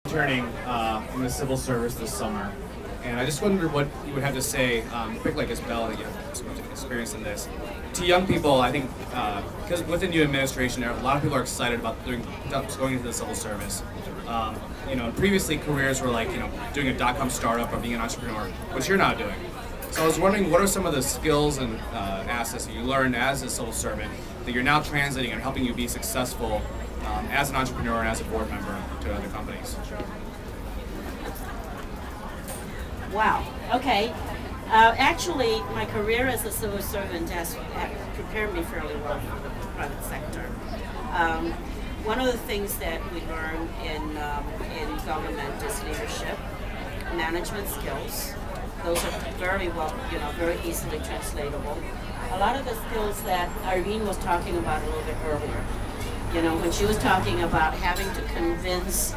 Interning in the civil service this summer, and I just wondered what you would have to say, particularly as Bel, you have so much experience in this, to young people. I think because with the new administration, a lot of people are excited about going into the civil service. You know, previously careers were like, you know, doing a .com startup or being an entrepreneur, which you're not doing. So I was wondering, what are some of the skills and assets that you learned as a civil servant that you're now translating and helping you be successful as an entrepreneur and as a board member to other companies? Wow. Okay. Actually, my career as a civil servant has prepared me fairly well for the private sector. One of the things that we learn in government is leadership, management skills. Those are very well, you know, very easily translatable. A lot of the skills that Irene was talking about a little bit earlier, you know, when she was talking about having to convince,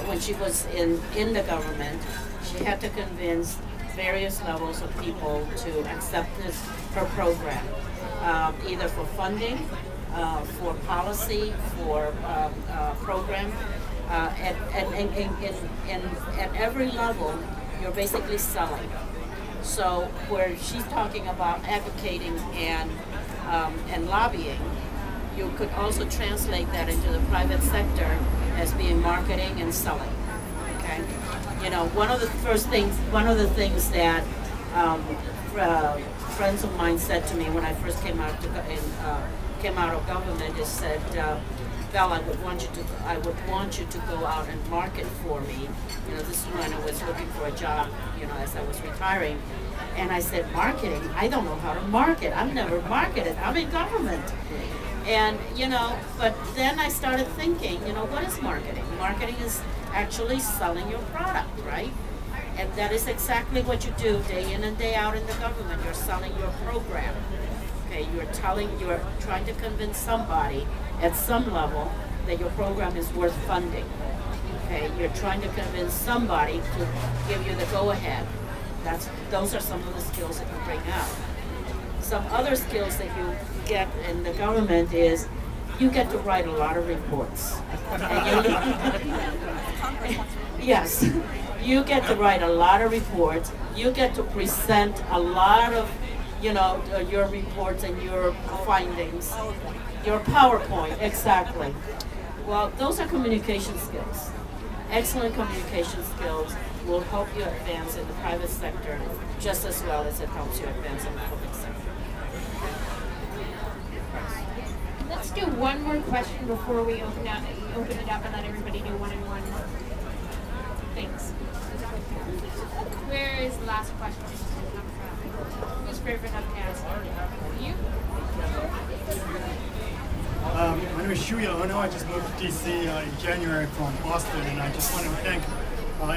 when she was in the government, she had to convince various levels of people to accept her program, either for funding, for policy, for program. At every level, you're basically selling. So where she's talking about advocating and lobbying, you could also translate that into the private sector as being marketing and selling. Okay, you know, one of the things that friends of mine said to me when I first came out of government is said, Bel, I would want you to go out and market for me. You know, this is when I was looking for a job, you know, as I was retiring. And I said, marketing? I don't know how to market. I've never marketed. I'm in government. And, you know, but then I started thinking, you know, what is marketing? Marketing is actually selling your product, right? And that is exactly what you do day in and day out in the government. You're selling your program. Okay, you're trying to convince somebody at some level that your program is worth funding. Okay, you're trying to convince somebody to give you the go-ahead. Those are some of the skills that you bring out. Some other skills that you get in the government is you get to write a lot of reports. Yes, you get to write a lot of reports. You get to present a lot of, you know, your reports and your findings. Your PowerPoint, exactly. Well, those are communication skills. Excellent communication skills will help you advance in the private sector just as well as it helps you advance in the public sector. Let's do one more question before we open it up and let everybody do one-on-one. Thanks. Where is the last question come from? Who's brave enough to ask? You? My name is Shuya Ono. I just moved to DC in January from Boston, and I just want to thank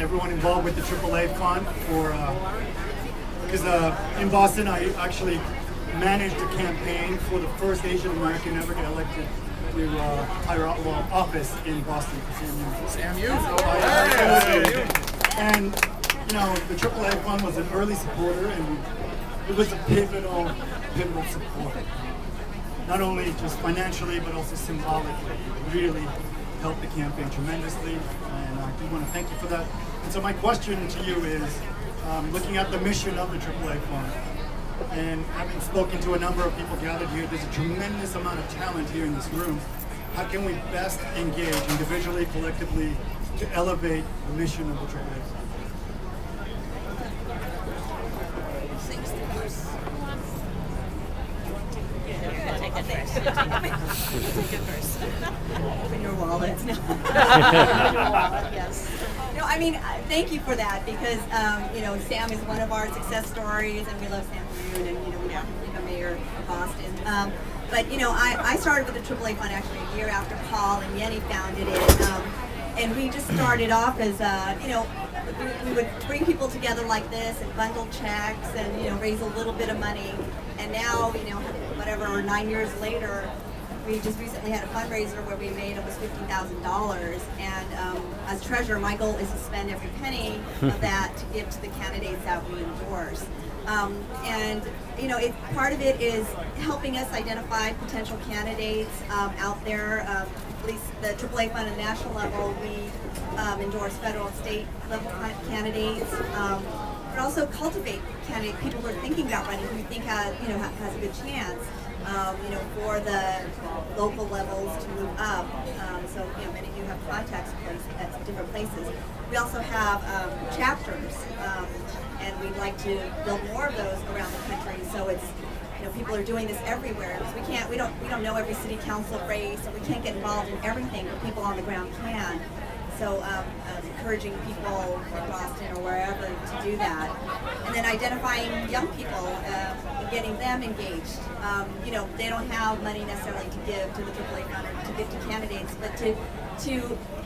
everyone involved with the AAA Fund for, because in Boston I actually managed a campaign for the first Asian American ever get elected to higher office in Boston for SAMU. And you know, the AAA Fund was an early supporter, and it was a pivotal support. Not only just financially, but also symbolically. It really helped the campaign tremendously, and I do want to thank you for that. And so my question to you is, looking at the mission of the AAA Fund, and having spoken to a number of people gathered here, there's a tremendous amount of talent here in this room. How can we best engage individually, collectively, to elevate the mission of the AAA Fund? Take it first. Open your wallet. No. Yes. No, I mean, thank you for that, because you know, Sam is one of our success stories, and we love Sam Roon, and you know, we want him to become mayor of Boston. But you know, I started with the AAA Fund actually a year after Paul and Yenny founded it, and we just started off as you know, we would bring people together like this and bundle checks and, you know, raise a little bit of money. And now, you know, whatever, 9 years later, we just recently had a fundraiser where we made almost $50,000, and as treasurer, my goal is to spend every penny of that to give to the candidates that we endorse. And you know, part of it is helping us identify potential candidates out there. At least the AAA fund at the national level, we endorse federal and state level candidates. But also cultivate candidates, people who are thinking about running, who we think has a good chance. You know, for the local levels to move up. So, you know, many of you have contacts at different places. We also have chapters, and we'd like to build more of those around the country. So it's, you know, people are doing this everywhere because we don't know every city council race, and we can't get involved in everything, but people on the ground can. So encouraging people in Boston or wherever to do that. And then identifying young people and getting them engaged. You know, they don't have money necessarily to give to the AAA fund or to give to candidates, but to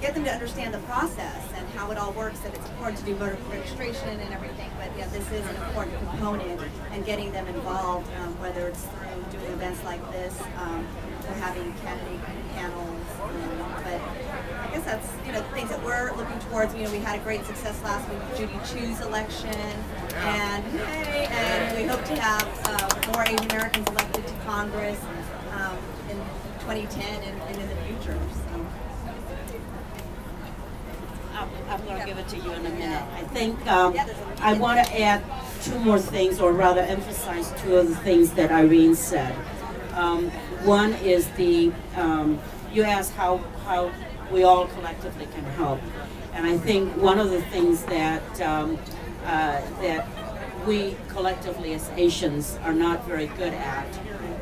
get them to understand the process and how it all works, that it's important to do voter registration and everything, but yeah, this is an important component, and getting them involved, whether it's through doing events like this, or having candidate panels, but I guess that's, you know, the things that we're looking towards. You know, we had a great success last week with Judy Chu's election, and we hope to have more Asian Americans elected to Congress in 2010 and in the future. So. I'm going to give it to you in a minute. I think I want to add two more things, or rather emphasize two of the things that Irene said. One is the, you asked how we all collectively can help. And I think one of the things that, that we collectively as Asians are not very good at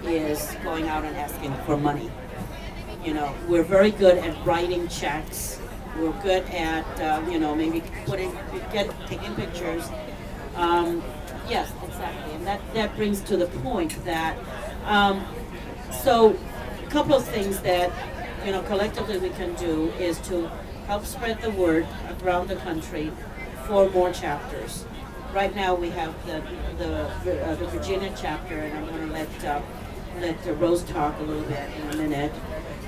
is going out and asking for money. You know, we're very good at writing checks. We're good at, you know, maybe taking pictures. Yes, exactly. And that brings to the point that, so a couple of things that, you know, collectively we can do is to help spread the word around the country for more chapters. Right now we have the Virginia chapter, and I'm going to let Rose talk a little bit in a minute.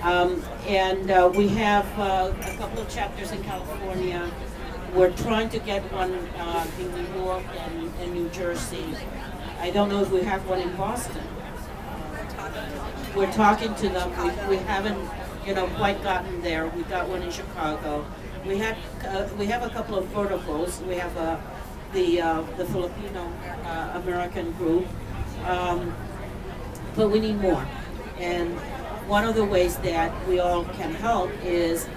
And we have a couple of chapters in California. We're trying to get one in New York and New Jersey. I don't know if we have one in Boston. We're talking to them. We haven't, you know, quite gotten there. We got one in Chicago. We have a couple of verticals. We have the Filipino American group, but we need more. And one of the ways that we all can help is,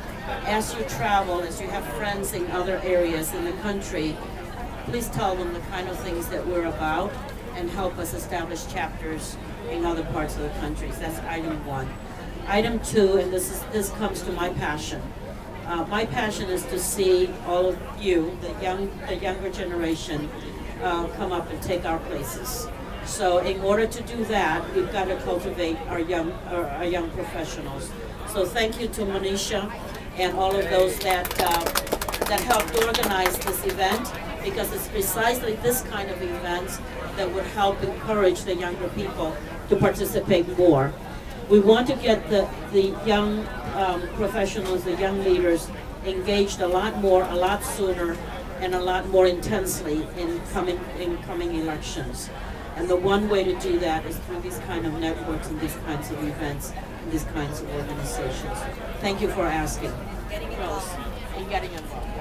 as you travel, as you have friends in other areas in the country, please tell them the kind of things that we're about and help us establish chapters in other parts of the country. So that's item one. Item two, and this comes to my passion. My passion is to see all of you, the younger generation, come up and take our places. So in order to do that, we've got to cultivate our young professionals. So thank you to Manisha and all of those that helped organize this event, because it's precisely this kind of events that would help encourage the younger people to participate more. We want to get the young professionals, the young leaders, engaged a lot more, a lot sooner, and a lot more intensely in coming elections. And the one way to do that is through these kind of networks and these kinds of events and these kinds of organizations. Thank you for asking. Getting involved. And getting involved.